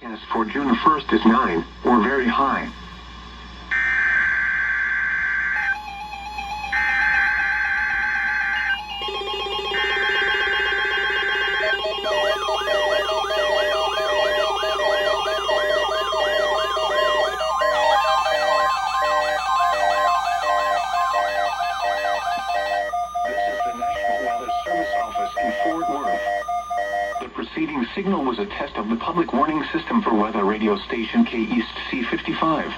Forecast for June 1st is 9, or very high. The preceding signal was a test of the public warning system for weather radio station KEC55.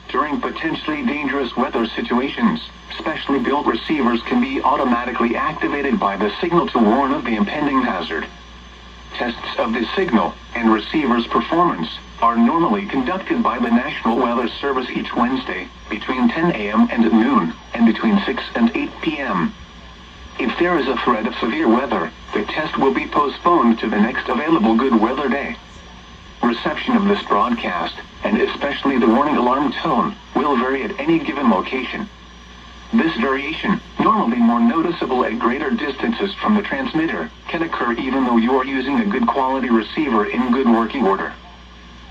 During potentially dangerous weather situations, specially built receivers can be automatically activated by the signal to warn of the impending hazard. Tests of the signal and receiver's performance are normally conducted by the National Weather Service each Wednesday between 10 a.m. and noon, and between 6 and 8 p.m. If there is a threat of severe weather, the test will be postponed to the next available good weather day. Reception of this broadcast, and especially the warning alarm tone, will vary at any given location. This variation, normally more noticeable at greater distances from the transmitter, can occur even though you are using a good quality receiver in good working order.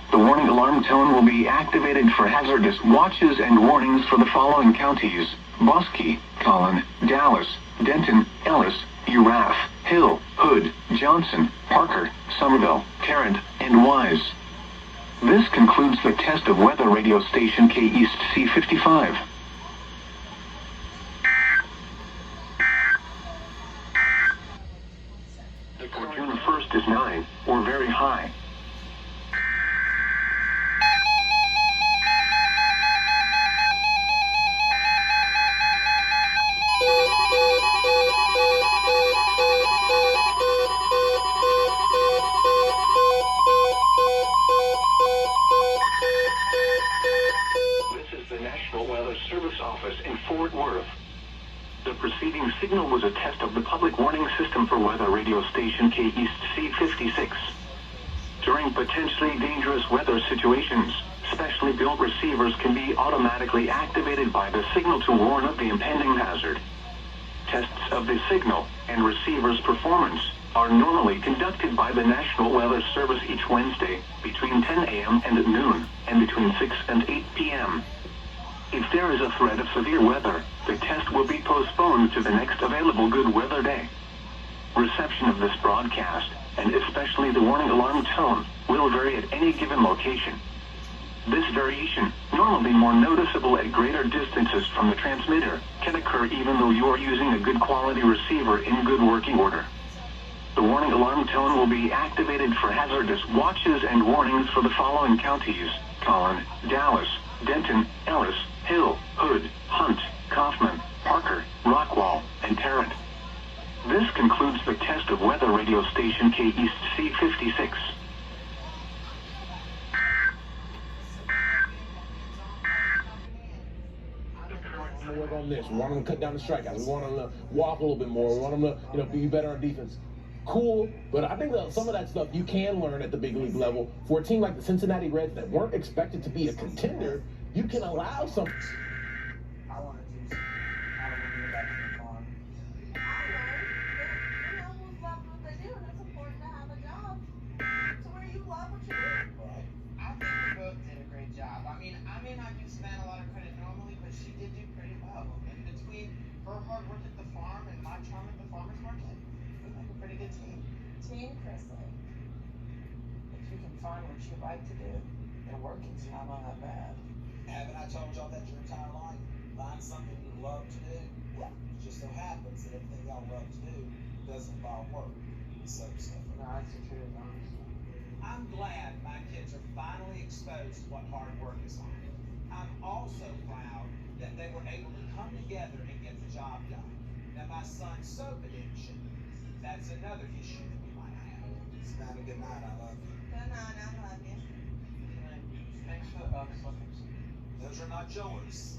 The warning alarm tone will be activated for hazardous watches and warnings for the following counties: Bosque, Collin, Dallas, Denton, Ellis, Urath, Hill, Hood, Johnson, Parker, Somerville, Tarrant, and Wise. This concludes the test of weather radio station KEC55. For June 1st is 9, or very high. Service office in Fort Worth. The preceding signal was a test of the public warning system for weather radio station KEC56. During potentially dangerous weather situations, specially built receivers can be automatically activated by the signal to warn of the impending hazard. Tests of the signal and receiver's performance are normally conducted by the National Weather Service each Wednesday between 10 a.m. and noon, and between 6 and 8 p.m. If there is a threat of severe weather, the test will be postponed to the next available good weather day. Reception of this broadcast, and especially the warning alarm tone, will vary at any given location. This variation, normally more noticeable at greater distances from the transmitter, can occur even though you are using a good quality receiver in good working order. The warning alarm tone will be activated for hazardous watches and warnings for the following counties: Collin, Dallas, Denton, Ellis, Hill, Hood, Hunt, Kaufman, Parker, Rockwall, and Tarrant. This concludes the test of weather radio station KEC56. Work on this. We want them to cut down the strikeouts. We want them to walk a little bit more. We want them to, be better on defense. Cool, but I think that some of that stuff you can learn at the big league level. For a team like the Cincinnati Reds that weren't expected to be a contender, you can allow some. I want to do. I don't want to go back to the farm. Who's love what they do, and it's important to have a job to where you love what you do. Right. I think we both did a great job. I mean, I may not give Savannah a lot of credit normally, but she did do pretty well. And between her hard work at the farm and my charm at the farmer's market, we make a pretty good team. Team Chrisley. If you can find what you like to do, then working's not all that bad. Haven't I told y'all that your entire life? Find something you love to do. It just so happens that everything y'all love to do does involve work. So, No, that's the truth, honestly. I'm glad my kids are finally exposed to what hard work is like. I'm also proud that they were able to come together and get the job done. Now, my son's soap addiction, that's another issue that we might have. Savannah, good night. I love you. Good night, I love you. Thanks for the bucks. Those are not yours.